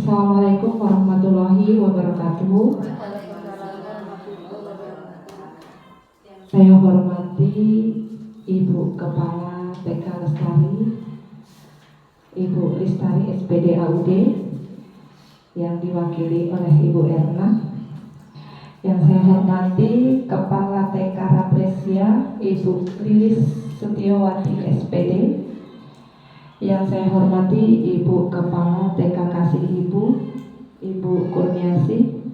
Assalamualaikum warahmatullahi wabarakatuh. Saya hormati Ibu Kepala TK Lestari, Ibu Lestari SPD AUD, yang diwakili oleh Ibu Erna. Yang saya hormati Kepala TK Rapresia, Ibu Lilis Setiawati SPD. Yang saya hormati Ibu Kepala TK Kasih Ibu, Ibu Kurniasi,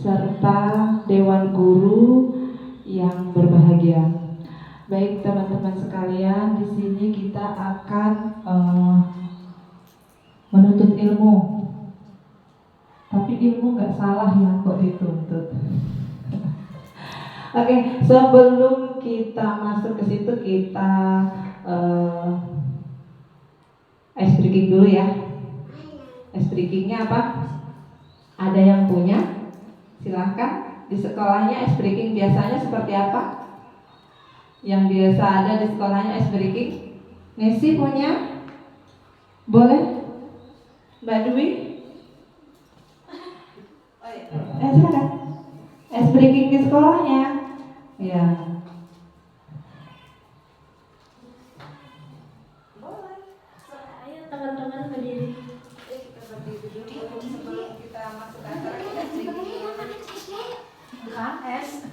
serta Dewan Guru yang berbahagia. Baik teman-teman sekalian, di sini kita akan menuntut ilmu. Tapi ilmu nggak salah ya kok dituntut. Oke, sebelum kita masuk ke situ kita ice breaking dulu ya. Ice breakingnya apa? Ada yang punya? Silahkan. Di sekolahnya ice breaking biasanya seperti apa? Yang biasa ada di sekolahnya ice breaking? Nesi punya? Boleh? Mbak Dwi? Silakan. Ice breaking di sekolahnya. Ya. Teman-teman berdiri. Kita berdiri dulu sebelum kita masuk ke acara kita sedikit. Bukan es.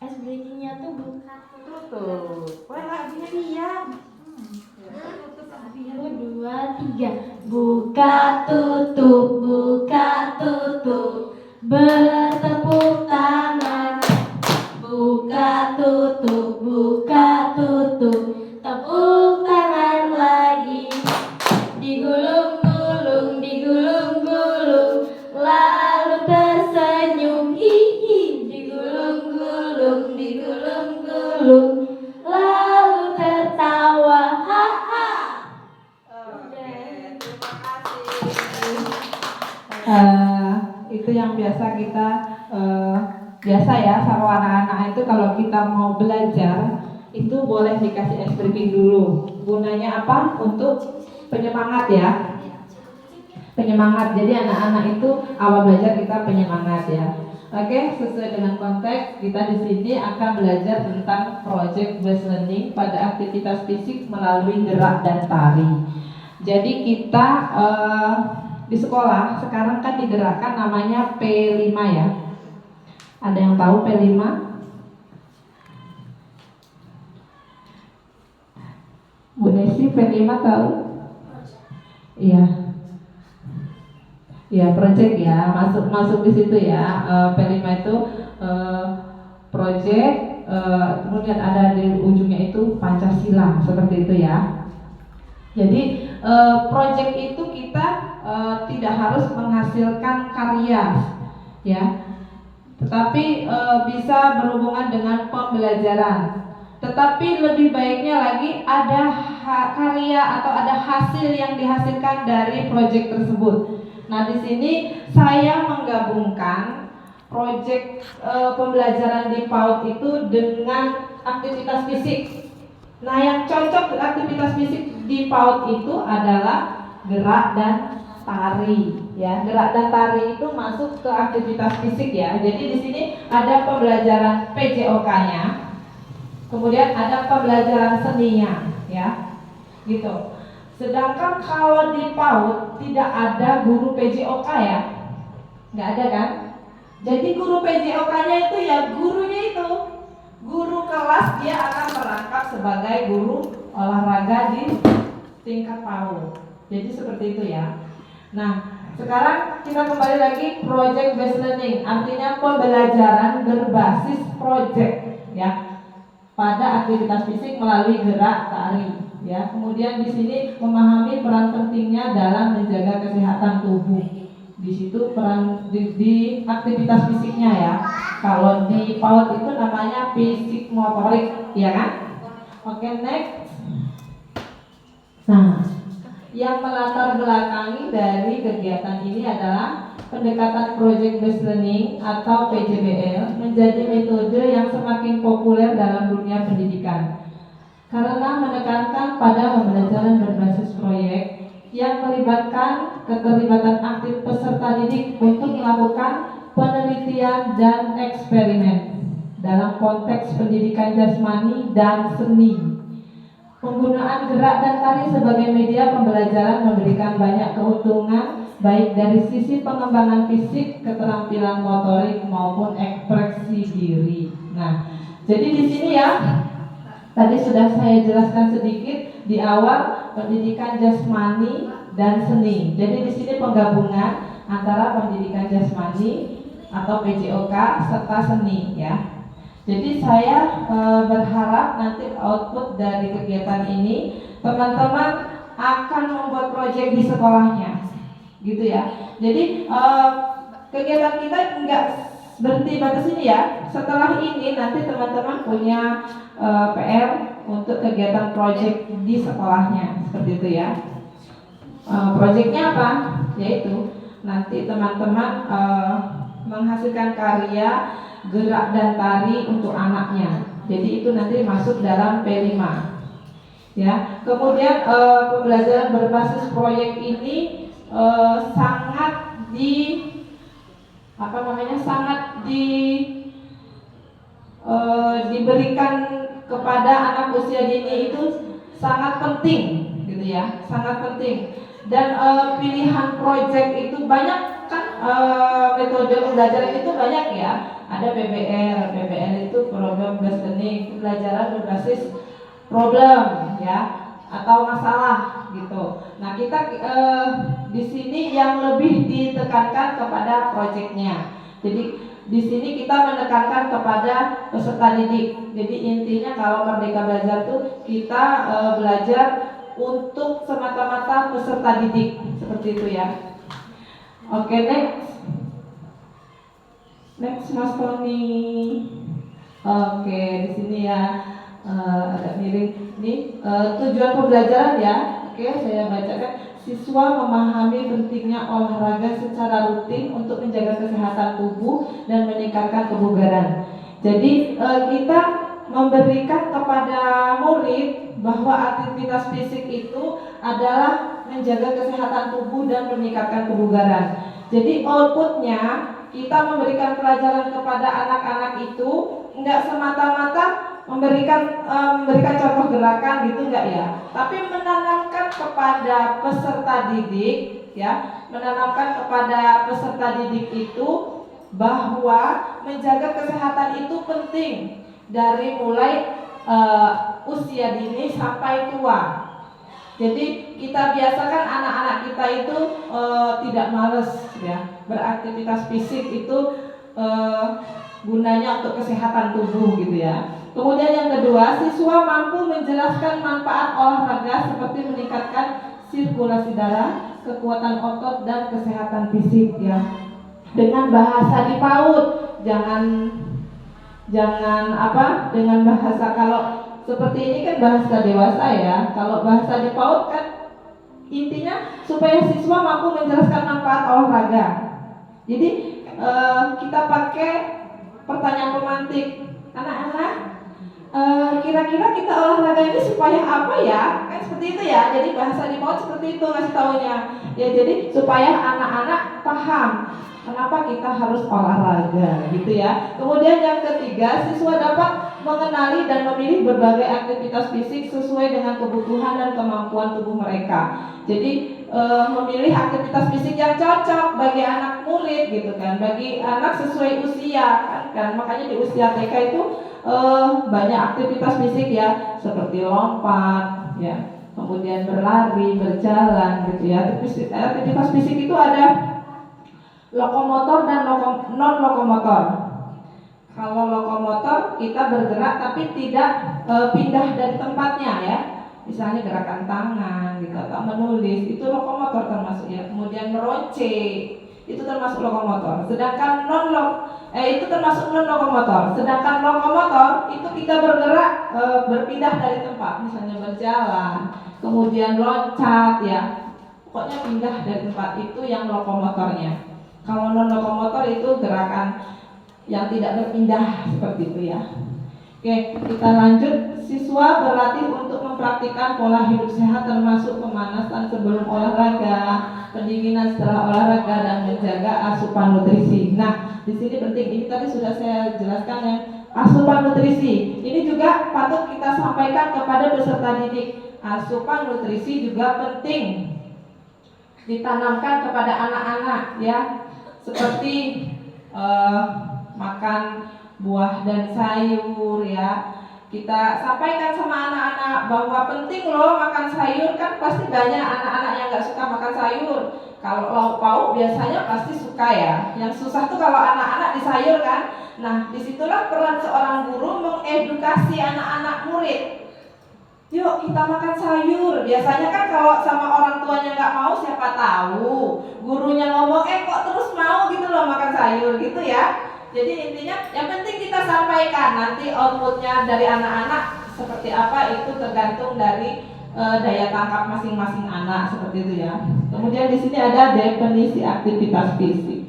Es breakingnya tuh buka Tutup. Wah, lagunya diam. 1, 2, 3. Buka tutup, buka tutup. Bertepuk tangan. Buka tutup, buka tutup. Tepuk tangan lagi. Digulung-gulung, digulung-gulung. Lalu tersenyum, hihi. Digulung-gulung, digulung-gulung. Lalu tertawa, ha-ha. Oke, terima kasih. Itu yang biasa kita biasa ya sama anak-anak itu kalau kita mau belajar itu boleh dikasih ice breaking dulu. Gunanya apa? Untuk penyemangat ya. Penyemangat. Jadi anak-anak itu awal belajar kita penyemangat ya. Oke, sesuai dengan konteks kita di sini akan belajar tentang project based learning pada aktivitas fisik melalui gerak dan tari. Jadi kita di sekolah sekarang kan digerakkan namanya P5 ya. Ada yang tahu P5? Bu Nesi P5 tahu? Iya. Ya, project ya, masuk di situ ya. P5 itu project, kemudian ada di ujungnya itu Pancasila, seperti itu ya. Jadi project itu kita tidak harus menghasilkan karya ya, tetapi bisa berhubungan dengan pembelajaran. Tetapi lebih baiknya lagi ada karya atau ada hasil yang dihasilkan dari project tersebut. Nah, di sini saya menggabungkan project pembelajaran di PAUD itu dengan aktivitas fisik. Nah, yang cocok aktivitas fisik di PAUD itu adalah gerak dan tari ya. Gerak dan tari itu masuk ke aktivitas fisik ya. Jadi di sini ada pembelajaran PJOK-nya. Kemudian ada pembelajaran seninya ya. Gitu. Sedangkan kalau di PAUD tidak ada guru PJOK ya. Nggak ada kan? Jadi guru PJOK-nya itu ya gurunya itu. Guru kelas dia akan merangkap sebagai guru olahraga di tingkat PAUD. Jadi seperti itu ya. Nah, sekarang kita kembali lagi project based learning, artinya pembelajaran berbasis project ya, pada aktivitas fisik melalui gerak tari ya. Kemudian di sini memahami peran pentingnya dalam menjaga kesehatan tubuh. Di situ peran di aktivitas fisiknya ya. Kalau di PAUD itu namanya fisik motorik, ya kan? Oke, next. Nah, yang melatar belakangi dari kegiatan ini adalah pendekatan project based learning atau PJBL menjadi metode yang semakin populer dalam dunia pendidikan karena menekankan pada pembelajaran berbasis proyek yang melibatkan keterlibatan aktif peserta didik untuk melakukan penelitian dan eksperimen dalam konteks pendidikan jasmani dan seni. Penggunaan gerak dan tari sebagai media pembelajaran memberikan banyak keuntungan baik dari sisi pengembangan fisik, keterampilan motorik maupun ekspresi diri. Nah, jadi di sini ya, tadi sudah saya jelaskan sedikit di awal pendidikan jasmani dan seni. Jadi di sini penggabungan antara pendidikan jasmani atau PJOK serta seni ya. Jadi saya berharap nanti output dari kegiatan ini teman-teman akan membuat proyek di sekolahnya, gitu ya. Jadi kegiatan kita nggak berhenti batas ini ya. Setelah ini nanti teman-teman punya PR untuk kegiatan proyek di sekolahnya, seperti itu ya. Proyeknya apa? Yaitu nanti teman-teman menghasilkan karya gerak dan tari untuk anaknya. Jadi itu nanti masuk dalam P5 ya. Kemudian pembelajaran berbasis proyek ini sangat diberikan kepada anak usia dini itu sangat penting gitu ya, sangat penting. Dan pilihan proyek itu banyak kan, metode pembelajaran itu banyak ya. Ada PBL itu problem based learning, pembelajaran berbasis problem ya atau masalah gitu. Nah kita di sini yang lebih ditekankan kepada proyeknya. Jadi di sini kita menekankan kepada peserta didik. Jadi intinya kalau Merdeka Belajar tuh kita belajar untuk semata-mata peserta didik, seperti itu ya. Oke, next Mas Tony. Oke, di sini ya agak miring. Ini tujuan pembelajaran ya. Oke, saya bacakan. Siswa memahami pentingnya olahraga secara rutin untuk menjaga kesehatan tubuh dan meningkatkan kebugaran. Jadi kita memberikan kepada murid bahwa aktivitas fisik itu adalah menjaga kesehatan tubuh dan meningkatkan kebugaran. Jadi outputnya kita memberikan pelajaran kepada anak-anak itu enggak semata-mata memberikan contoh gerakan gitu enggak ya, tapi menanamkan kepada peserta didik ya, menanamkan kepada peserta didik itu bahwa menjaga kesehatan itu penting dari mulai usia dini sampai tua. Jadi kita biasakan anak-anak kita itu tidak malas ya, beraktivitas fisik itu gunanya untuk kesehatan tubuh gitu ya. Kemudian yang kedua, siswa mampu menjelaskan manfaat olahraga seperti meningkatkan sirkulasi darah, kekuatan otot dan kesehatan fisik ya. Dengan bahasa di PAUD, dengan bahasa, kalau seperti ini kan bahasa dewasa ya. Kalau bahasa di PAUD kan intinya supaya siswa mampu menjelaskan manfaat olahraga. Jadi kita pakai pertanyaan pemantik. Anak-anak, kira-kira kita olahraga ini supaya apa ya? Kan seperti itu ya. Jadi bahasa di PAUD seperti itu ngasih taunya. Ya jadi supaya anak-anak paham kenapa kita harus olahraga gitu ya. Kemudian yang ketiga, siswa dapat mengenali dan memilih berbagai aktivitas fisik sesuai dengan kebutuhan dan kemampuan tubuh mereka. Jadi memilih aktivitas fisik yang cocok bagi anak murid gitu kan, bagi anak sesuai usia kan. Makanya di usia TK itu banyak aktivitas fisik ya, seperti lompat ya, kemudian berlari, berjalan gitu ya. Aktivitas fisik itu ada lokomotor dan non lokomotor. Kalau lokomotor kita bergerak tapi tidak pindah dari tempatnya ya. Misalnya gerakan tangan gitu atau menulis, itu lokomotor termasuk ya. Kemudian meronce itu termasuk lokomotor. Sedangkan itu termasuk non lokomotor. Sedangkan lokomotor itu kita bergerak berpindah dari tempat, misalnya berjalan, kemudian loncat ya. Pokoknya pindah dari tempat, itu yang lokomotornya. Kalau non lokomotor itu gerakan yang tidak berpindah seperti itu ya. Oke, kita lanjut. Siswa berlatih untuk mempraktikkan pola hidup sehat termasuk pemanasan sebelum olahraga, pendinginan setelah olahraga, dan menjaga asupan nutrisi. Nah, di sini penting. Ini tadi sudah saya jelaskan ya. Asupan nutrisi ini juga patut kita sampaikan kepada peserta didik. Asupan nutrisi juga penting ditanamkan kepada anak-anak ya, seperti makan buah dan sayur ya. Kita sampaikan sama anak-anak bahwa penting loh makan sayur. Kan pasti banyak anak-anak yang gak suka makan sayur. Kalau lauk pauk biasanya pasti suka ya. Yang susah tuh kalau anak-anak di sayur kan. Nah, disitulah peran seorang guru mengedukasi anak-anak murid. Yuk kita makan sayur. Biasanya kan kalau sama orang tuanya nggak mau, siapa tahu gurunya ngomong kok terus mau gitu loh makan sayur gitu ya. Jadi intinya yang penting kita sampaikan. Nanti outputnya dari anak-anak seperti apa itu tergantung dari daya tangkap masing-masing anak, seperti itu ya. Kemudian di sini ada definisi aktivitas fisik.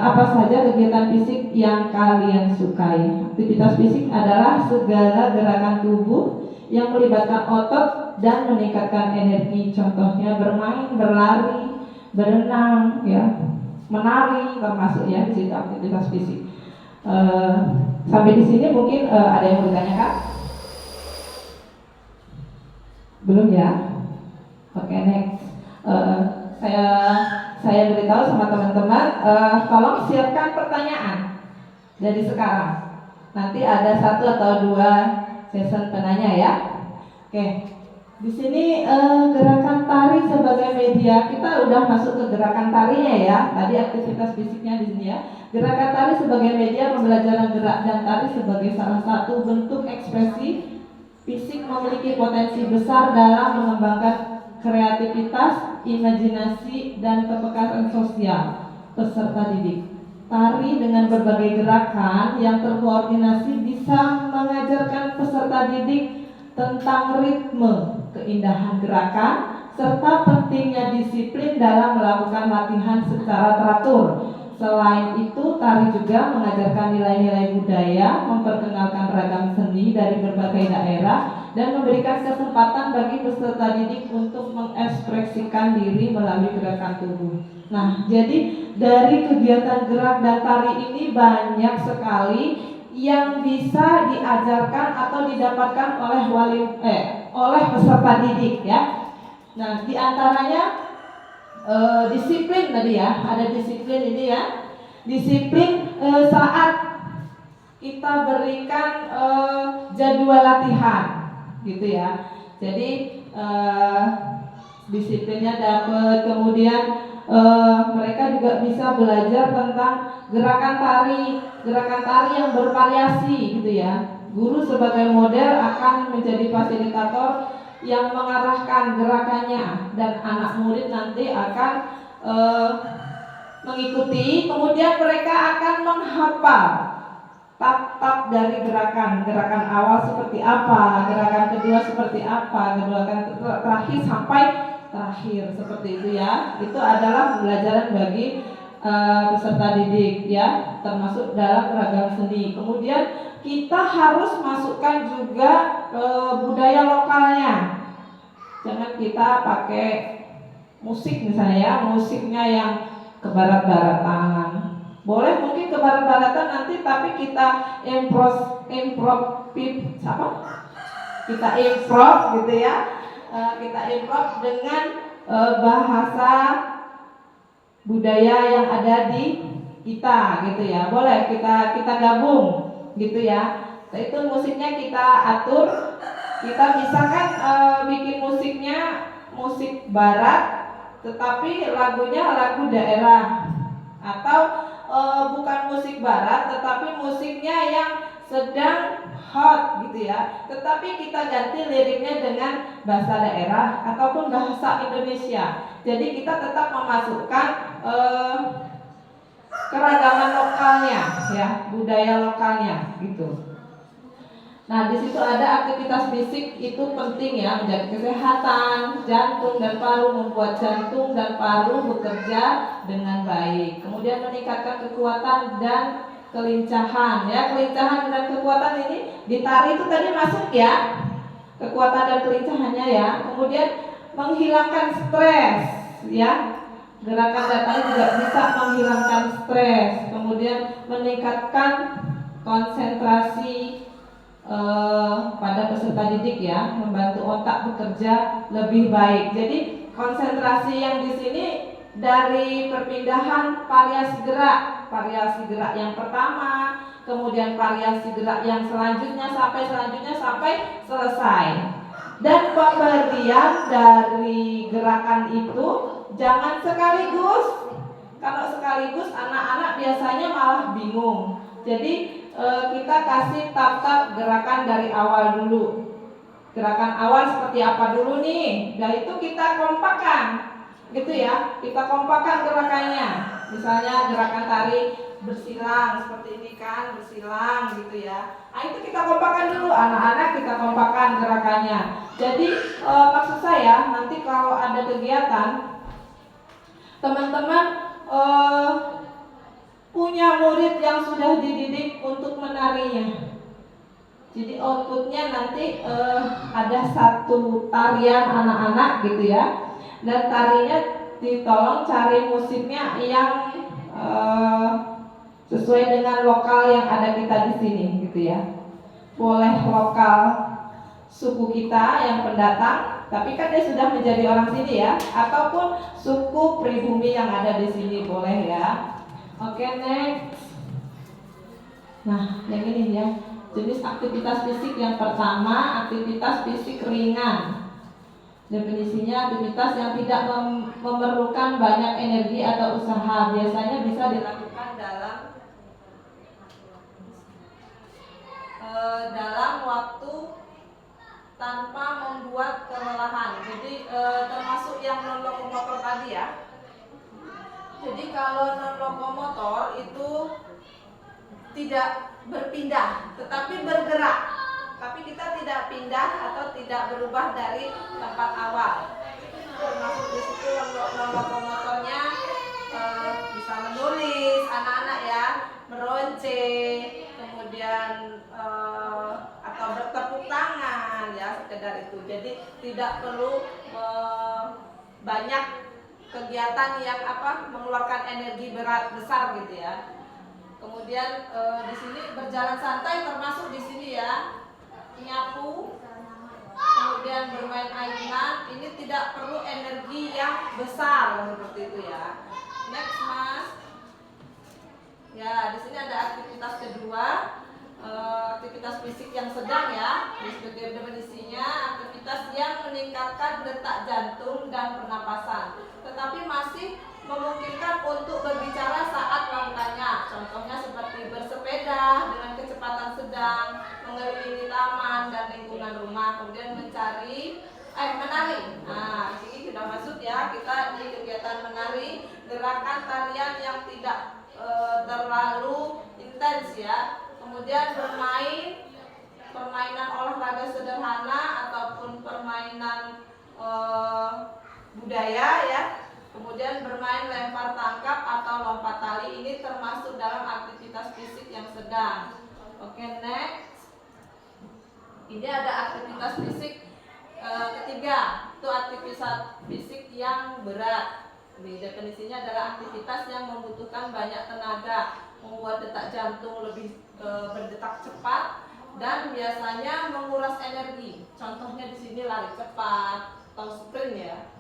Apa saja kegiatan fisik yang kalian sukai? Aktivitas fisik adalah segala gerakan tubuh yang melibatkan otot dan meningkatkan energi. Contohnya bermain, berlari, berenang, ya, menari termasuk ya di situ aktivitas fisik. Sampai di sini mungkin ada yang mau ditanyakan? Belum ya? Oke, next. Saya beritahu sama teman-teman, tolong siapkan pertanyaan dari sekarang. Nanti ada 1 atau 2 session penanya ya. Oke. Di sini gerakan tari sebagai media, kita udah masuk ke gerakan tarinya ya. Tadi aktivitas fisiknya di sini ya. Gerakan tari sebagai media pembelajaran gerak dan tari sebagai salah satu bentuk ekspresi fisik memiliki potensi besar dalam mengembangkan kreativitas, imajinasi, dan kepekatan sosial peserta didik. Tari dengan berbagai gerakan yang terkoordinasi bisa mengajarkan peserta didik tentang ritme, keindahan gerakan, serta pentingnya disiplin dalam melakukan latihan secara teratur. Selain itu, tari juga mengajarkan nilai-nilai budaya, memperkenalkan ragam seni dari berbagai daerah, dan memberikan kesempatan bagi peserta didik untuk mengekspresikan diri melalui gerakan tubuh. Nah, jadi dari kegiatan gerak dan tari ini banyak sekali yang bisa diajarkan atau didapatkan oleh peserta didik ya. Nah, diantaranya disiplin tadi ya, ada disiplin ini ya. Disiplin saat kita berikan jadwal latihan gitu ya. Jadi disiplinnya dapat, kemudian mereka juga bisa belajar tentang gerakan tari yang bervariasi gitu ya. Guru sebagai model akan menjadi fasilitator yang mengarahkan gerakannya, dan anak murid nanti akan mengikuti. Kemudian mereka akan menghafal tap-tap dari gerakan awal seperti apa, gerakan kedua seperti apa, gerakan terakhir sampai terakhir, seperti itu ya. Itu adalah pembelajaran bagi peserta didik ya, termasuk dalam ragam seni. Kemudian kita harus masukkan juga budaya lokalnya. Jangan kita pakai musik misalnya ya, musiknya yang ke barat-baratan. Boleh mungkin ke barat-baratan nanti, tapi kita improv gitu ya. Kita improv dengan bahasa budaya yang ada di kita gitu ya. Boleh kita gabung gitu ya. Itu musiknya kita atur. Kita bisa kan bikin musiknya musik barat, tetapi lagunya lagu daerah, atau bukan musik barat tetapi musiknya yang sedang hot gitu ya, tetapi kita ganti liriknya dengan bahasa daerah ataupun bahasa Indonesia. Jadi kita tetap memasukkan keragaman lokalnya ya, budaya lokalnya gitu. Nah, di situ ada aktivitas fisik, itu penting ya, menjaga kesehatan jantung dan paru, membuat jantung dan paru bekerja dengan baik. Kemudian meningkatkan kekuatan dan kelincahan ya. Kelincahan dan kekuatan ini di tari itu tadi masuk ya, kekuatan dan kelincahannya ya. Kemudian menghilangkan stres ya. Gerakan dan tari juga bisa menghilangkan stres, kemudian meningkatkan konsentrasi pada peserta didik ya, membantu otak bekerja lebih baik. Jadi konsentrasi yang di sini dari perpindahan variasi gerak yang pertama, kemudian variasi gerak yang selanjutnya sampai selesai. Dan pemberian dari gerakan itu jangan sekaligus. Kalau sekaligus anak-anak biasanya malah bingung. Jadi kita kasih tahap gerakan dari awal dulu. Gerakan awal seperti apa dulu nih? Dan itu kita kompakkan, gitu ya. Kita kompakkan gerakannya. Misalnya gerakan tari bersilang seperti ini kan, bersilang gitu ya. Nah itu kita kompakkan dulu, anak-anak kita kompakkan gerakannya. Jadi maksud saya nanti kalau ada kegiatan, teman-teman punya murid yang sudah dididik untuk menarinya. Jadi outputnya nanti ada satu tarian anak-anak gitu ya. Dan tarinya ditolong cari musiknya yang sesuai dengan lokal yang ada kita di sini gitu ya. Boleh lokal suku kita yang pendatang, tapi kan dia sudah menjadi orang sini ya, ataupun suku pribumi yang ada di sini boleh ya. Oke, next. Nah, yang ini ya. Jenis aktivitas fisik yang pertama, aktivitas fisik ringan. Definisinya aktivitas yang tidak memerlukan banyak energi atau usaha. Biasanya bisa dilakukan dalam waktu tanpa membuat kelelahan. Jadi termasuk yang non lokomotor tadi ya. Jadi kalau non lokomotor itu tidak berpindah, tetapi bergerak. Tapi kita tidak pindah atau tidak berubah dari tempat awal. Termasuk di situ non lokomotornya bisa menulis, anak-anak ya, meronceng, kemudian atau bertepuk tangan ya, sekedar itu. Jadi tidak perlu banyak kegiatan yang mengeluarkan energi besar gitu ya. Kemudian di sini berjalan santai termasuk di sini ya, nyapu, kemudian bermain ayunan. Ini tidak perlu energi yang besar seperti itu ya. Next mas. Ya di sini ada aktivitas kedua, aktivitas fisik yang sedang ya. Sebagai definisinya aktivitas yang meningkatkan detak jantung dan pernapasan, tetapi masih memungkinkan untuk berbicara saat melakukannya. Contohnya seperti bersepeda dengan kecepatan sedang, mengelilingi taman dan lingkungan rumah, kemudian menari. Nah, ini sudah masuk ya, kita di kegiatan menari, gerakan tarian yang tidak terlalu intens ya. Kemudian permainan olahraga sederhana ataupun permainan budaya ya. Kemudian bermain lempar tangkap atau lompat tali, ini termasuk dalam aktivitas fisik yang sedang. Oke, next. Ini ada aktivitas fisik ketiga, itu aktivitas fisik yang berat. Definisinya adalah aktivitas yang membutuhkan banyak tenaga, membuat detak jantung lebih berdetak cepat dan biasanya menguras energi. Contohnya di sini lari cepat atau sprint ya.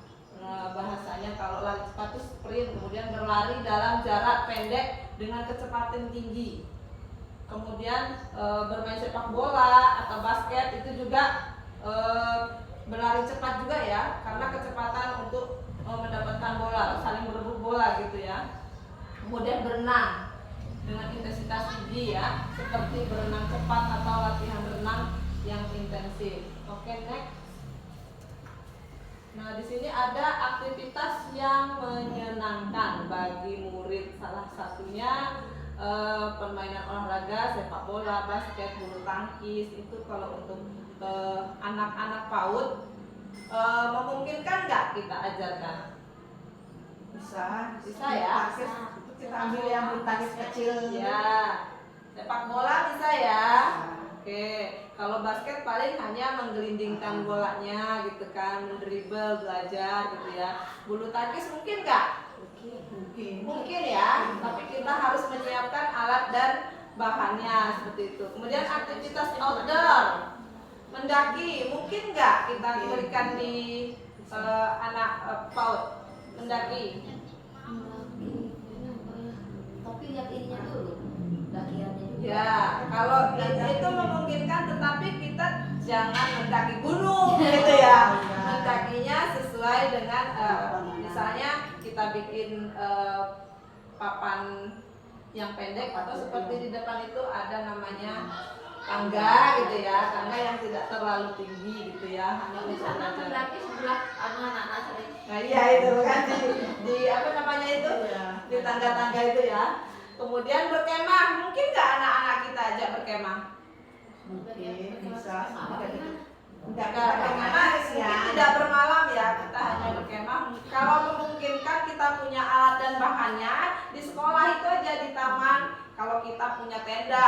Bahasanya kalau lari cepat itu sprint, kemudian berlari dalam jarak pendek dengan kecepatan tinggi. Kemudian bermain sepak bola atau basket itu juga berlari cepat juga ya, karena kecepatan untuk mendapatkan bola, saling berebut bola gitu ya. Kemudian berenang dengan intensitas tinggi ya, seperti berenang cepat atau latihan renang yang intensif. Oke, next. Nah, di sini ada aktivitas yang menyenangkan bagi murid. Salah satunya permainan olahraga, sepak bola, basket, bulu tangkis. Itu kalau untuk anak-anak PAUD memungkinkan nggak kita ajarkan? Bisa ya. Kita ambil yang bulu tangkis kecil. Ya. Sepak bola bisa ya. Oke, kalau basket paling hanya menggelindingkan bolanya gitu kan, mendribble, belajar gitu ya. Bulu tangkis mungkin nggak? Mungkin ya, tapi kita harus menyiapkan alat dan bahannya seperti itu. Kemudian aktivitas outdoor, mendaki mungkin nggak kita berikan di anak PAUD mendaki? Tapi lihat ininya dulu, dakiannya juga. Ya, kalau itu memungkinkan, tetapi kita jangan mendaki gunung gitu ya. Mendakinya sesuai dengan misalnya kita bikin papan yang pendek atau seperti di depan itu ada namanya tangga gitu ya, tangga yang tidak terlalu tinggi gitu ya, hanya Di untuk sana belajar. mendaki sebelah anak-anak sering. Nah iya itu kan di apa namanya itu, di tangga-tangga itu ya. Kemudian berkemah, mungkin nggak anak-anak kita ajak berkemah? Mungkin bisa. Berkemah tidak bermalam ya, kita hanya berkemah. Kalau memungkinkan kita punya alat dan bahannya di sekolah itu aja, di taman. Kalau kita punya tenda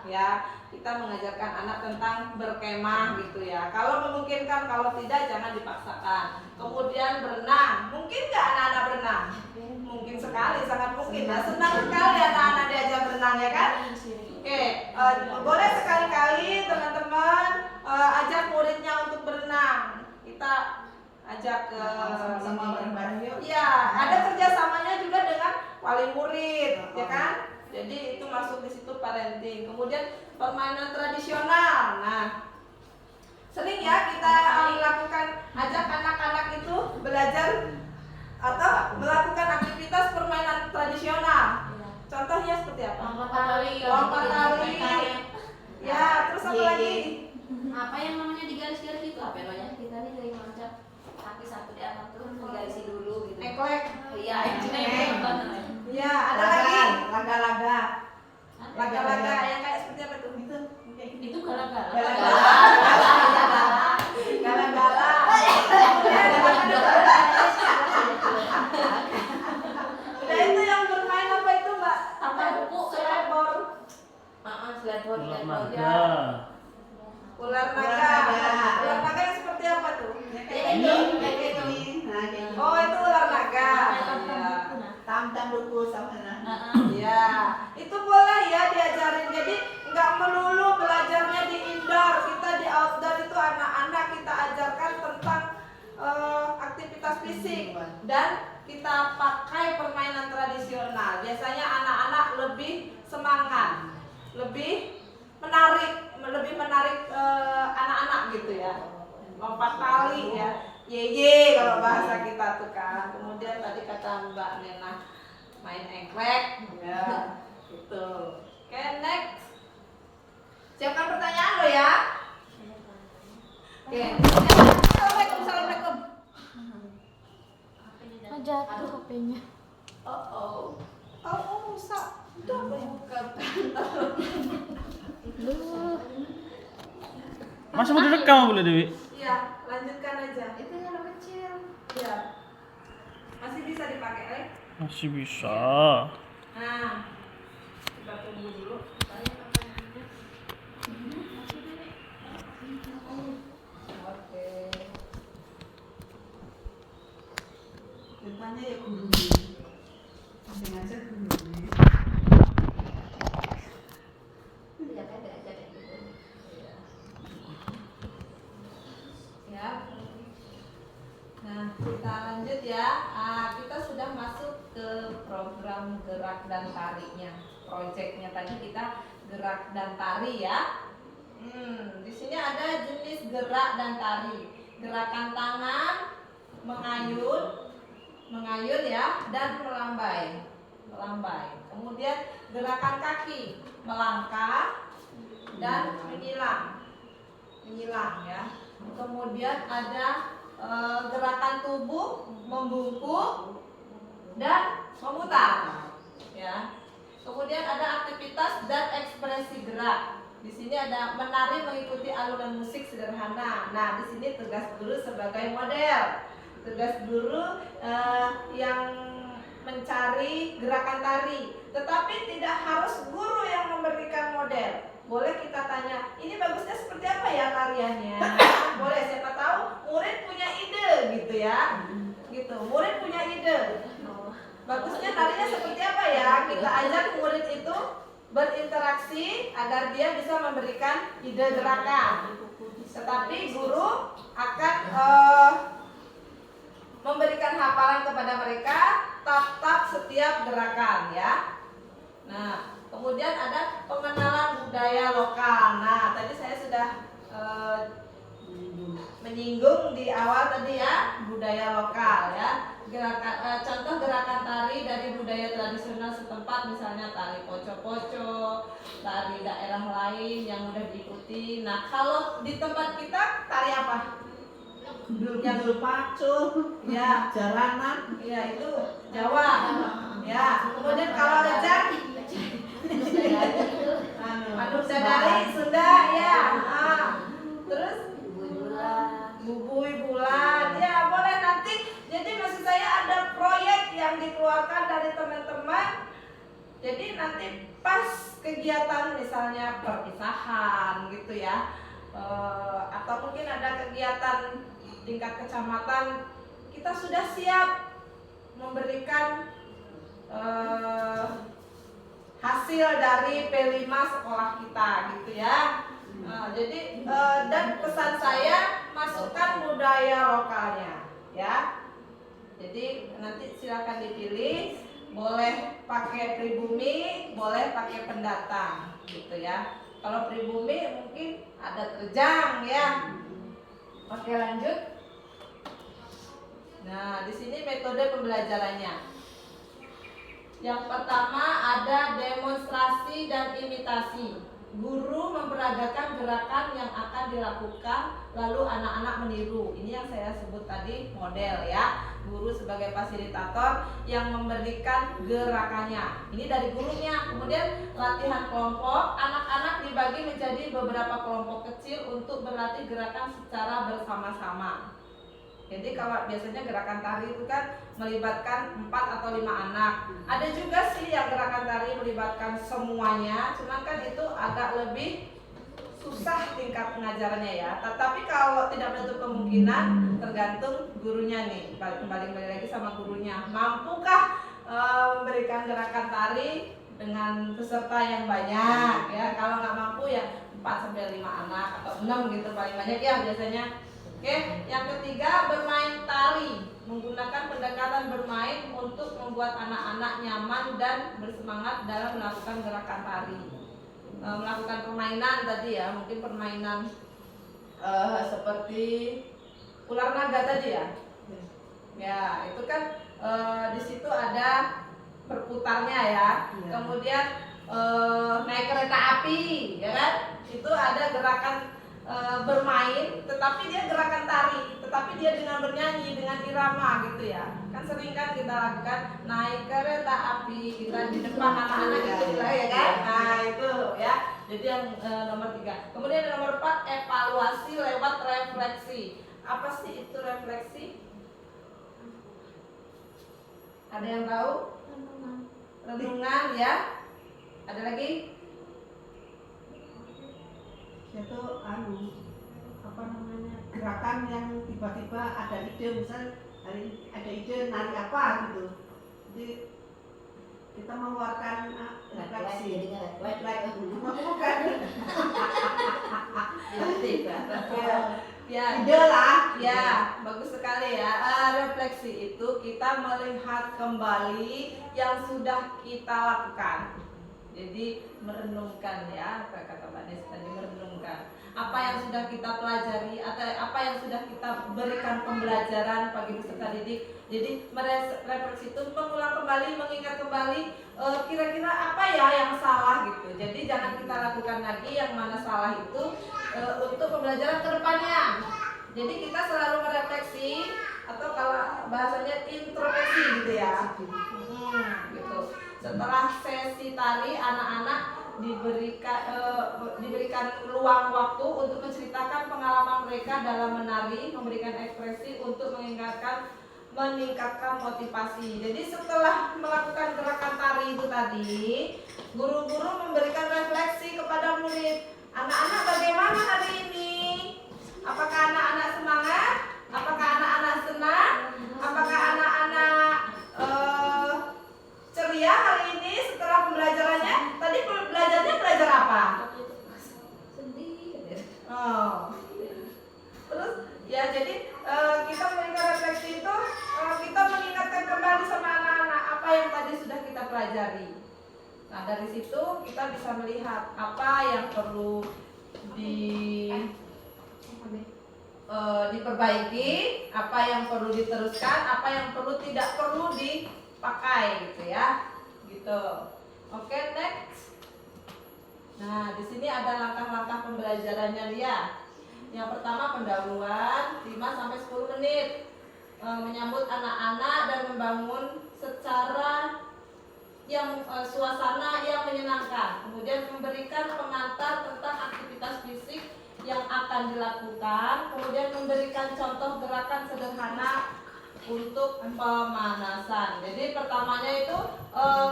ya, kita mengajarkan anak tentang berkemah gitu ya. Kalau memungkinkan, kalau tidak jangan dipaksakan. Kemudian berenang, mungkin nggak anak-anak berenang? Mungkin sekali, sangat mungkin ya. Senang sekali anak-anak diajak berenang ya kan? Oke, boleh sekali-kali teman-teman ajak muridnya untuk berenang. Kita ajak ke sama bareng-bareng yuk. Iya, ada kerjasamanya juga dengan wali murid, ya kan? Jadi itu masuk di situ parenting. Kemudian permainan tradisional. Nah, sering ya kita melakukan, ajak anak-anak itu belajar atau melakukan aktivitas permainan tradisional. Contohnya seperti apa? Lompat tali. Ya, terus apa lagi? Apa yang namanya digaris-garis itu? Apa yang namanya? Kita nih dari mancat kaki satu di atas terus digarisi dulu gitu. Eklek. Iya, Ya, ada lagi. Laga-laga. Laga-laga yang kayak seperti apa tuh? Itu gala-gala. Gala-gala. Udah itu yang bermain apa itu Mbak? Apa buku? Skateboard. Sledboard. Ya. Ular naga. Ular naga yang seperti apa tuh? Oh itu ular naga. Tam-tam buku sama Ya, itu boleh ya diajarin. Jadi nggak melulu belajarnya di indoor, kita di outdoor itu anak-anak kita ajarkan tentang aktivitas fisik dan kita pakai permainan tradisional. Biasanya anak-anak lebih semangat, lebih menarik anak-anak gitu ya. Lompat tali ya, ye kalau bahasa kita tuh kan. Kemudian tadi kata Mbak Nena main engklek ya gitu. Oke, next. Siapkan pertanyaan lo ya. Oke. Assalamualaikum. Jatuh HP-nya. Oh rusak. Itu apa ya? Bukan. Masih mau direkam boleh Dewi? Iya, lanjutkan aja. Itu yang anak kecil. Iya. Masih bisa dipakai, eh? Masih bisa. Nah, kita tunggu dulu. Oke. Depannya ya guru. Sengaja guru. Ya kan kayak gitu. Ya. Nah, kita lanjut ya. Kita sudah masuk ke program gerak dan tarinya. Proyeknya tadi kita gerak dan tari ya. Di sini ada jenis gerak dan tari. Gerakan tangan, mengayun ya, dan melambai. Kemudian gerakan kaki, melangkah dan menyilang ya. Kemudian ada gerakan tubuh, membungkuk dan memutar ya. Kemudian ada aktivitas dan ekspresi gerak. Di sini ada menari mengikuti alunan musik sederhana. Nah, di sini tugas guru sebagai model. Tugas guru yang mencari gerakan tari, tetapi tidak harus guru yang memberikan model. Boleh kita tanya, ini bagusnya seperti apa ya tariannya? Boleh, siapa tahu murid punya ide gitu ya. Gitu, murid punya ide. Bagusnya tarinya seperti apa ya? Kita ajak murid itu berinteraksi agar dia bisa memberikan ide gerakan. Tetapi guru akan memberikan hafalan kepada mereka tap-tap setiap gerakan ya. Nah, kemudian ada pengenalan budaya lokal. Nah, tadi saya sudah menyinggung di awal tadi ya, budaya lokal ya. Contoh gerakan tari dari budaya tradisional setempat, misalnya tari poco-poco, tari daerah lain yang mudah diikuti. Nah, kalau di tempat kita tari apa? Yang pacul, Ya, jalanan, ya itu Jawa. Ya, kemudian kalau rencang Anu Sadari Sunda ya. Terus Bubui Bulan. Ya, boleh nanti. Jadi maksud saya ada proyek yang dikeluarkan dari teman-teman. Jadi nanti pas kegiatan misalnya perpisahan gitu ya. Atau mungkin ada kegiatan tingkat kecamatan, kita sudah siap memberikan hasil dari P5 sekolah kita gitu ya. Jadi dan pesan saya, masukkan budaya lokalnya ya. Jadi nanti silakan dipilih, boleh pakai pribumi, boleh pakai pendatang gitu ya. Kalau pribumi mungkin ada terjang ya. Oke, lanjut. Nah, di sini metode pembelajarannya. Yang pertama ada demonstrasi dan imitasi. Guru memperagakan gerakan yang akan dilakukan, lalu anak-anak meniru. Ini yang saya sebut tadi model ya. Guru sebagai fasilitator yang memberikan gerakannya. Ini dari gurunya. Kemudian latihan kelompok, anak-anak dibagi menjadi beberapa kelompok kecil untuk berlatih gerakan secara bersama-sama. Jadi kalau biasanya gerakan tari itu kan melibatkan 4 atau 5 anak. Ada juga sih yang gerakan tari melibatkan semuanya, cuman kan itu agak lebih susah tingkat pengajarannya ya. Tetapi kalau tidak menutup kemungkinan, tergantung gurunya nih. Kembali lagi sama gurunya. Mampukah memberikan gerakan tari dengan peserta yang banyak ya? Kalau nggak mampu ya 4 sampai 5 anak atau 6 gitu paling banyak ya biasanya. Oke, yang ketiga bermain tari, menggunakan pendekatan bermain untuk membuat anak-anak nyaman dan bersemangat dalam melakukan gerakan tari. Melakukan permainan tadi ya, mungkin permainan seperti ular naga tadi ya. Ya, itu kan di situ ada berputarnya ya. Kemudian naik kereta api, ya kan? Itu ada gerakan bermain, tetapi dia gerakan tari, tetapi dia dengan bernyanyi, dengan irama gitu ya. Kan sering kan kita lakukan naik kereta api, kita di depan anak-anak gitu ya kan. Nah itu ya. Jadi yang nomor 3. Kemudian yang nomor 4 evaluasi lewat refleksi. Apa sih itu refleksi? Ada yang tahu? Renungan ya. Ada lagi? itu gerakan yang tiba-tiba ada ide, misal hari ada ide nari apa gitu, jadi kita mengeluarkan refleksi, bukan ya, ide lah, ya bagus sekali ya. Refleksi itu kita melihat kembali yang sudah kita lakukan. Jadi merenungkan ya, apa kata Mbak Nes tadi, merenungkan apa yang sudah kita pelajari atau apa yang sudah kita berikan pembelajaran bagi peserta didik. Jadi refleksi itu mengulang kembali, mengingat kembali kira-kira apa ya yang salah gitu. Jadi jangan kita lakukan lagi yang mana salah itu untuk pembelajaran kedepannya. Jadi kita selalu merefleksi atau kalau bahasanya introspeksi gitu ya. Gitu. Setelah sesi tari, anak-anak diberikan ruang waktu untuk menceritakan pengalaman mereka dalam menari, memberikan ekspresi untuk mengingatkan meningkatkan motivasi. Jadi setelah melakukan gerakan tari itu tadi, guru-guru memberikan refleksi kepada murid. Anak-anak bagaimana hari ini? Apakah anak-anak semangat? Apakah anak-anak senang? Apakah anak-anak ceria hari ini setelah pembelajarannya? Tadi belajarnya belajar apa? Sedih. Oh. Terus ya jadi kita memberikan refleksi itu kita mengingatkan kembali sama anak-anak apa yang tadi sudah kita pelajari. Nah dari situ kita bisa melihat apa yang perlu diperbaiki, apa yang perlu diteruskan, apa yang tidak perlu dipakai gitu ya. Gitu. Oke, next. Nah, di sini ada langkah-langkah pembelajarannya dia. Yang pertama pendahuluan 5 sampai 10 menit. Menyambut anak-anak dan membangun secara suasana yang menyenangkan. Kemudian memberikan pengantar tentang aktivitas fisik yang akan dilakukan. Kemudian memberikan contoh gerakan sederhana untuk pemanasan. Jadi pertamanya itu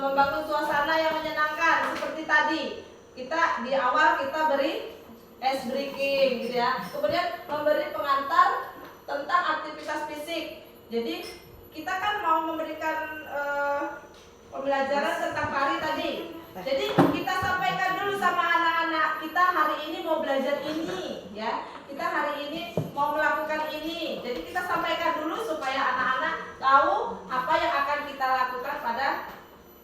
membangun suasana yang menyenangkan seperti tadi. Kita di awal kita beri ice breaking gitu ya. Kemudian memberi pengantar tentang aktivitas fisik. Jadi kita kan mau memberikan pembelajaran tentang tari tadi. Jadi kita sampaikan dulu sama anak-anak, kita hari ini mau belajar ini ya. Kita hari ini mau melakukan ini. Jadi kita sampaikan dulu supaya anak-anak tahu apa yang akan kita lakukan pada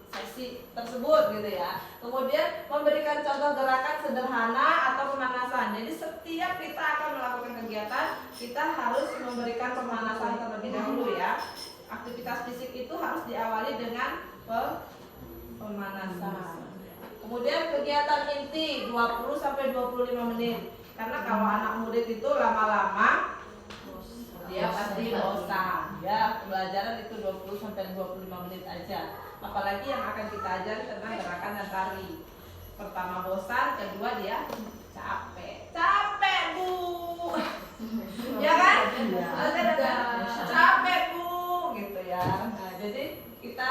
sesi tersebut gitu ya. Kemudian memberikan contoh gerakan sederhana atau pemanasan. Jadi setiap kita akan melakukan kegiatan, kita harus memberikan pemanasan terlebih dahulu ya. Aktivitas fisik itu harus diawali dengan pemanasan. Kemudian kegiatan inti 20 sampai 25 menit. Karena kalau anak murid itu lama-lama dia pasti bosan. Ya, pembelajaran itu 20 sampai 25 menit aja. Apalagi yang akan kita ajari tentang gerakan dan tari. Pertama bosan, kedua dia capek. Capek, Bu. Ya kan? Capek, Bu, gitu ya. Nah, jadi kita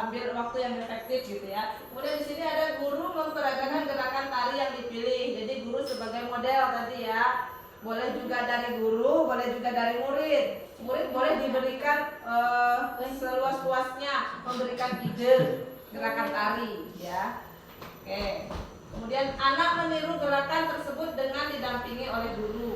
ambil waktu yang efektif gitu ya. Kemudian di sini ada guru memperagakan gerakan tari yang dipilih. Jadi guru sebagai model tadi ya. Boleh juga dari guru, boleh juga dari murid. Murid boleh diberikan seluas-luasnya memberikan ide gerakan tari ya. Oke. Kemudian anak meniru gerakan tersebut dengan didampingi oleh guru.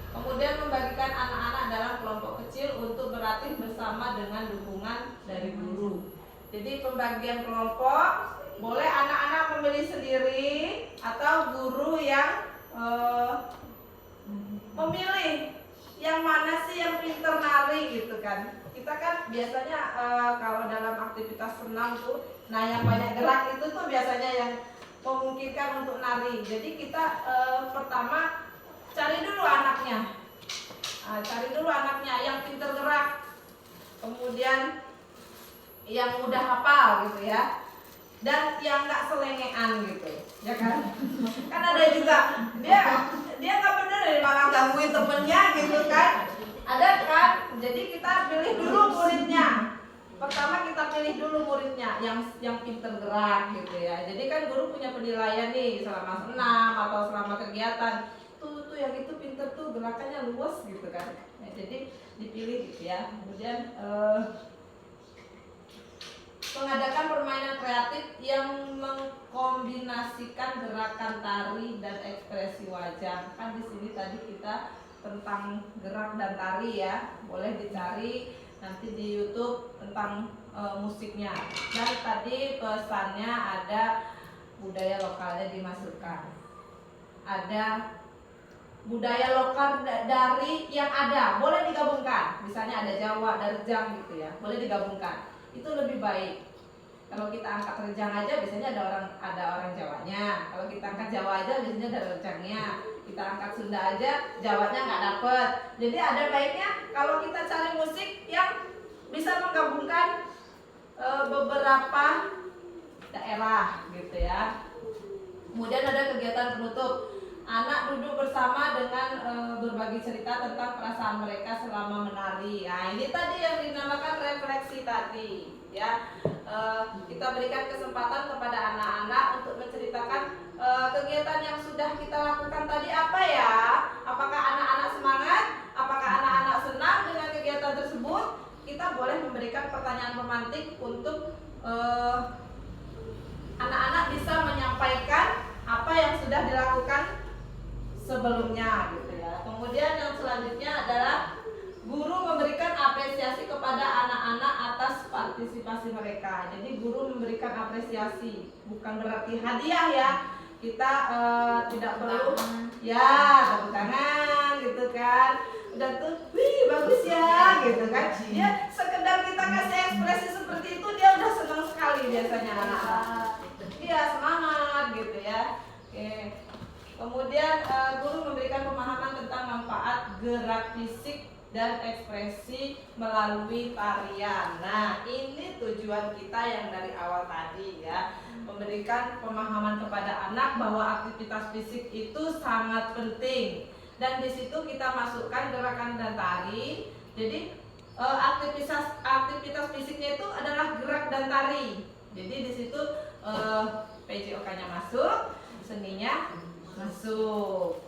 Kemudian membagikan anak-anak dalam kelompok kecil untuk berlatih bersama dengan dukungan dari guru. Jadi pembagian kelompok boleh anak-anak memilih sendiri atau guru yang memilih yang mana sih yang pinter nari gitu kan. Kita kan biasanya kalau dalam aktivitas senam tuh, nah yang banyak gerak itu tuh biasanya yang memungkinkan untuk nari. Jadi kita pertama cari dulu anaknya, yang pinter gerak, kemudian yang mudah hafal gitu ya, dan yang nggak selengean gitu, ya kan? Kan ada juga dia nggak bener malah gangguin temennya gitu kan, ada kan? Jadi kita pilih dulu muridnya. Pertama kita pilih dulu muridnya yang pinter gerak gitu ya. Jadi kan guru punya penilaian nih selama senam atau selama kegiatan. Tuh yang itu pinter tuh gerakannya luas gitu kan. Nah, jadi dipilih gitu ya. Kemudian mengadakan permainan kreatif yang mengkombinasikan gerakan tari dan ekspresi wajah. Kan di sini tadi kita tentang gerak dan tari ya. Boleh dicari nanti di YouTube tentang musiknya. Dan tadi pesannya ada budaya lokalnya dimasukkan. Ada budaya lokal dari yang ada, boleh digabungkan. Misalnya ada Jawa, ada Rejang gitu ya, boleh digabungkan. Itu lebih baik. Kalau kita angkat Rejang aja biasanya ada orang Jawanya. Kalau kita angkat Jawa aja biasanya ada Rejangnya. Kita angkat Sunda aja Jawanya nggak dapet. Jadi ada baiknya kalau kita cari musik yang bisa menggabungkan beberapa daerah gitu ya. Kemudian ada kegiatan penutup. anak duduk bersama dengan berbagi cerita tentang perasaan mereka selama menari. Nah, ini tadi yang dinamakan refleksi tadi, ya. Kita berikan kesempatan kepada anak-anak untuk menceritakan kegiatan yang sudah kita lakukan tadi apa ya? Apakah anak-anak semangat? Apakah anak-anak senang dengan kegiatan tersebut? Kita boleh memberikan pertanyaan pemantik untuk anak-anak bisa menyampaikan apa yang sudah dilakukan sebelumnya gitu ya. Kemudian yang selanjutnya adalah guru memberikan apresiasi kepada anak-anak atas partisipasi mereka. Jadi guru memberikan apresiasi, bukan berarti hadiah ya. Kita tidak perlu ya tepuk tangan gitu kan. Udah tuh, wih bagus ya gitu kan. Dia sekedar kita kasih ekspresi seperti itu dia udah senang sekali biasanya anak-anak. Iya semangat gitu ya. Oke. Kemudian guru memberikan pemahaman tentang manfaat gerak fisik dan ekspresi melalui tarian. Nah, ini tujuan kita yang dari awal tadi ya, memberikan pemahaman kepada anak bahwa aktivitas fisik itu sangat penting. Dan di situ kita masukkan gerakan dan tari. Jadi aktivitas fisiknya itu adalah gerak dan tari. Jadi di situ PJOK-nya masuk, seninya masuk.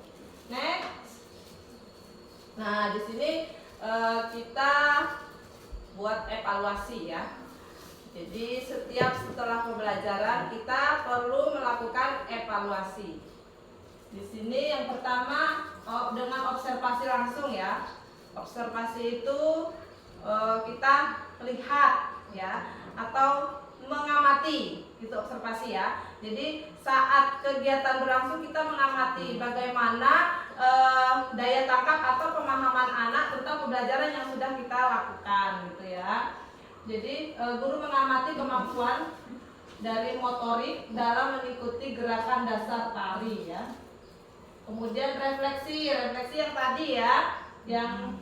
Next. Nah, di sini kita buat evaluasi ya. Jadi setiap setelah pembelajaran kita perlu melakukan evaluasi. Di sini yang pertama dengan observasi langsung ya. Observasi itu kita lihat ya atau mengamati, itu observasi ya. Jadi saat kegiatan berlangsung kita mengamati bagaimana daya tangkap atau pemahaman anak tentang pembelajaran yang sudah kita lakukan gitu ya. Jadi guru mengamati kemampuan dari motorik dalam mengikuti gerakan dasar tari ya. Kemudian refleksi yang tadi ya, yang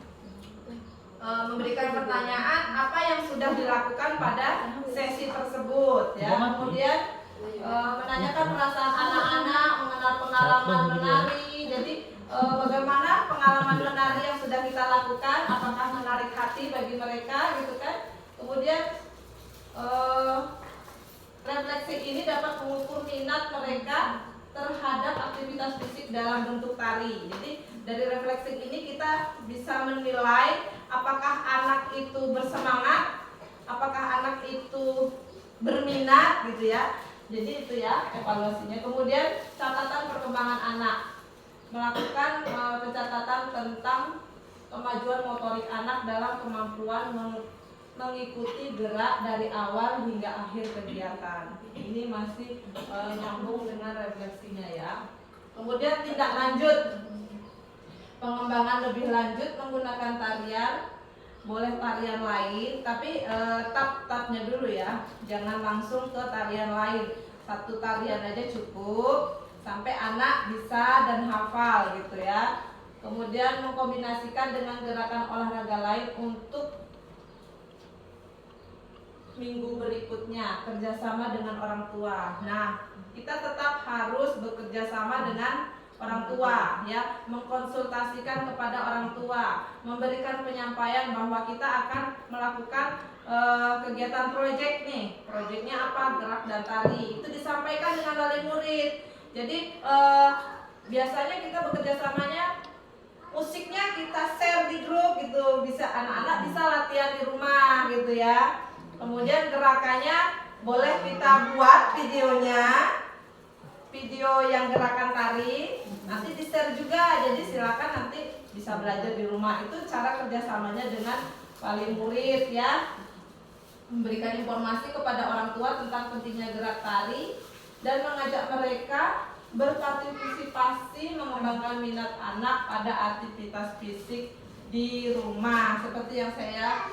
memberikan pertanyaan apa yang sudah dilakukan pada sesi tersebut ya. Kemudian menanyakan perasaan anak-anak, mengenal pengalaman menari. Jadi bagaimana pengalaman menari yang sudah kita lakukan, apakah menarik hati bagi mereka gitu kan. Kemudian refleksi ini dapat mengukur minat mereka terhadap aktivitas fisik dalam bentuk tari. Jadi dari refleksi ini kita bisa menilai apakah anak itu bersemangat, apakah anak itu berminat gitu ya. Jadi itu ya evaluasinya. Kemudian catatan perkembangan anak, melakukan pencatatan tentang kemajuan motorik anak dalam kemampuan mengikuti gerak dari awal hingga akhir kegiatan. Ini masih nyambung dengan refleksinya ya. Kemudian tindak lanjut, pengembangan lebih lanjut menggunakan tarian. Boleh tarian lain, tapi tap-tapnya dulu ya. Jangan langsung ke tarian lain. Satu tarian aja cukup sampai anak bisa dan hafal gitu ya. Kemudian mengkombinasikan dengan gerakan olahraga lain untuk minggu berikutnya, kerjasama dengan orang tua. Nah, kita tetap harus bekerja sama dengan orang tua ya, mengkonsultasikan kepada orang tua, memberikan penyampaian bahwa kita akan melakukan kegiatan proyek nih. Proyeknya apa? Gerak dan tari. Itu disampaikan dengan wali murid. Jadi biasanya kita bekerja samanya, musiknya kita share di grup gitu, bisa anak-anak bisa latihan di rumah gitu ya. Kemudian gerakannya boleh kita buat videonya, video yang gerakan tari, nanti di share juga. Jadi silakan nanti bisa belajar di rumah. Itu cara kerjasamanya dengan wali murid ya. Memberikan informasi kepada orang tua tentang pentingnya gerak tari dan mengajak mereka berpartisipasi mengembangkan minat anak pada aktivitas fisik di rumah. Seperti yang saya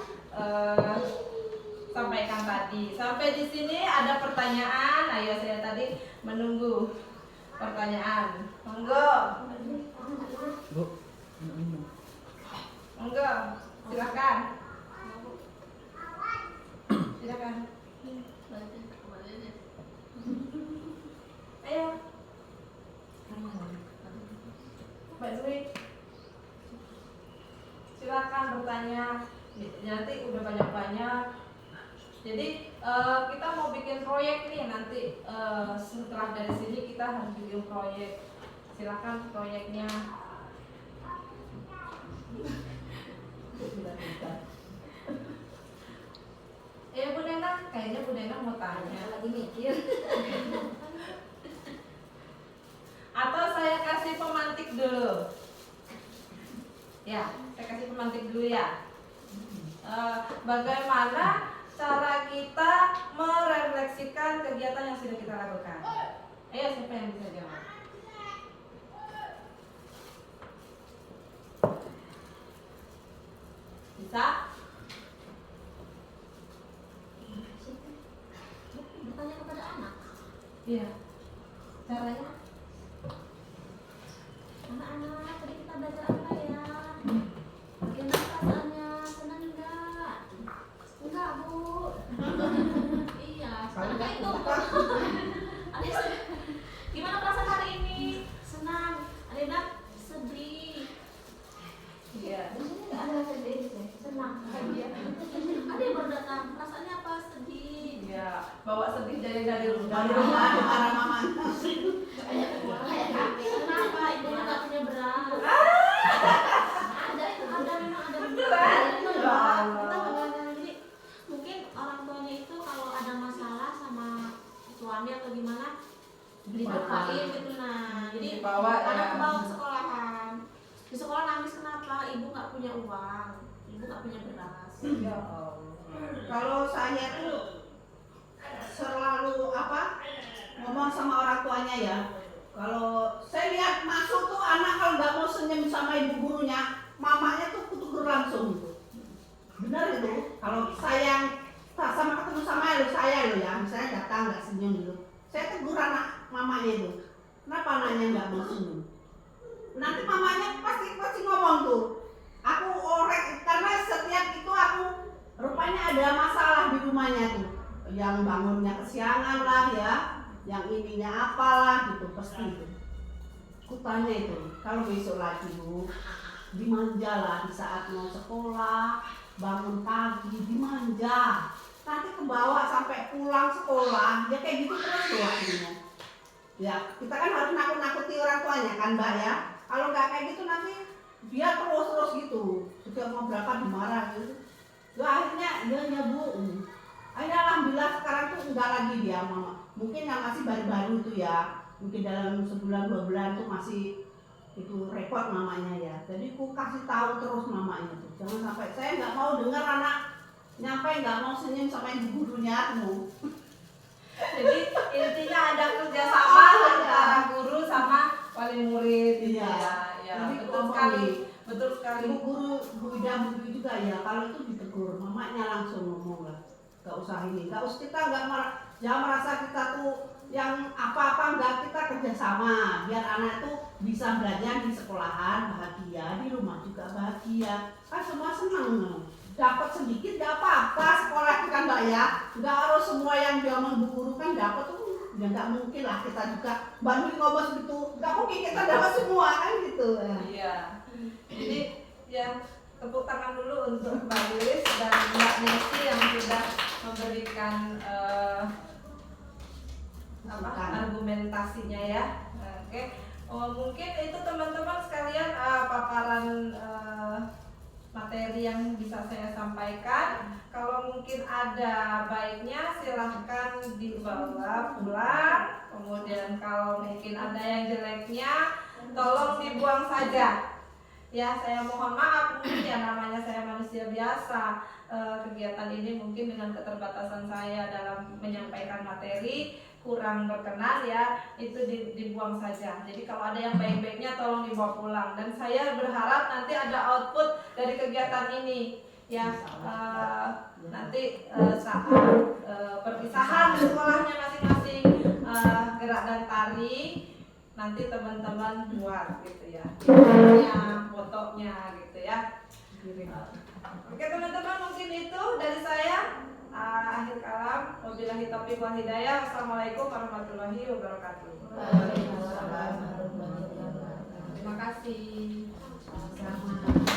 sampaikan tadi. Sampai di sini ada pertanyaan. Ayo, saya tadi menunggu pertanyaan. Monggo. Monggo, silakan. Silakan. Ayo. Mbak Dwi, silakan bertanya. Nanti udah banyak-banyak. Jadi kita mau bikin proyek nih nanti, setelah dari sini kita harus bikin proyek. Silakan proyeknya. Bu Nenang, kayaknya Bu Nenang mau tanya. Lagi mikir. Atau saya kasih pemantik dulu. Ya, saya kasih pemantik dulu ya. Bagaimana cara kita merefleksikan kegiatan yang sudah kita lakukan? Ayo, siapa yang bisa jawab? Bisa? Bertanya kepada anak. Iya. Caranya? Anak-anak, tadi kita belajar apa ya? Bagaimana perasaannya? Senang enggak? Enggak, Bu. Iya, sekarang itu. Adik, gimana perasaan hari ini? Senang. Adik bilang sedih. Iya. Di sini enggak ada sedih, senang. Bahagia. Adik baru datang, perasaannya apa? Sedih. Iya. Bawa sedih dari rumah. Dari rumah ada marah mamanya. Kayak kami, kenapa ibunya nggak punya beras? Ada memang ada Beneran? beras. Kita beneran. Jadi mungkin orang tuanya itu kalau ada masalah sama suami atau gimana didoain gitu, nah jadi Dibawa, ada ya. kebawa ke sekolahan. Di sekolah nangis kenapa? Ibu nggak punya uang, ibu nggak punya beras. Ya Allah. Kalau saya tuh selalu ngomong sama orang tuanya ya. Kalau saya lihat masuk tuh anak kalau nggak mau senyum sama ibu gurunya, mamanya tuh kutukur langsung gitu. Benar itu. Kalau sayang sama ketemu sama saya lo ya, misalnya datang nggak senyum gitu, saya tegur anak mamanya itu. Kenapa anaknya nggak mau senyum? Nanti mamanya pasti ngomong tuh. Aku orek karena setiap itu aku rupanya ada masalah di rumahnya tuh. Yang bangunnya kesiangan lah ya, yang ininya apalah gitu pasti itu. Aku tanya itu, kalau besok lagi Bu, dimanja lah di saat mau sekolah, bangun pagi dimanja. Nanti kebawa sampai pulang sekolah, ya kayak gitu terus loh akhirnya. Ya kita kan harus nakut-nakuti orang tuanya kan Mbak ya. Kalau nggak kayak gitu nanti dia terus gitu, juga mau berangkat dimarah gitu. Ya akhirnya ya Bu. Akhirnya alhamdulillah sekarang tuh enggak lagi dia mama. Mungkin yang masih baru-baru itu ya, mungkin dalam sebulan 2 bulan tuh masih itu repot mamanya ya. Jadi aku kasih tahu terus mamanya tuh. Jangan sampai saya nggak mau dengar anak nyampe nggak mau senyum sama ibu gurunya tuh. Jadi intinya ada kerjasama antara guru sama wali murid. Iya. Ya, Jadi betul ngomong sekali. nih, Betul sekali. ibu guru, Bu Ida, Bu Dwi juga ya. Kalau itu ditegur, mamanya langsung ngomong lah. Gak usah ini, gak usah kita jangan merasa kita tuh yang apa-apa, enggak, kita kerjasama biar anak itu bisa belajar di sekolahan bahagia, di rumah juga bahagia, kan semua senang. Dapat sedikit gak apa-apa sekolah itu kan Mbak ya, nggak harus semua yang dia Bu guru kan dapat tuh, ya nggak mungkin lah kita juga Mbak Dwi ngomong begitu, nggak mungkin kita dapat semua kan gitu. Iya. Jadi ya tepuk tangan dulu untuk Mbak Lilis dan Mbak Nesi yang sudah memberikan argumentasinya ya. Oke. Mungkin itu teman-teman sekalian paparan materi yang bisa saya sampaikan. Kalau mungkin ada baiknya silahkan dibawa pulang. Kemudian kalau mungkin ada yang jeleknya tolong dibuang saja. Ya, saya mohon maaf mungkin ya namanya saya manusia biasa. Kegiatan ini mungkin dengan keterbatasan saya dalam menyampaikan materi kurang berkenan ya, itu dibuang saja. Jadi kalau ada yang baik-baiknya tolong dibawa pulang. Dan saya berharap nanti ada output dari kegiatan ini ya, nanti saat perpisahan sekolahnya masing-masing gerak dan tari nanti teman-teman buat gitu ya, fotonya gitu ya. Oke teman-teman, mungkin itu dari saya. Akhir kalam, wabillahi taufiq wal hidayah. Assalamualaikum warahmatullahi wabarakatuh. Waalaikumsalam warahmatullahi wabarakatuh. Terima kasih. Selamat.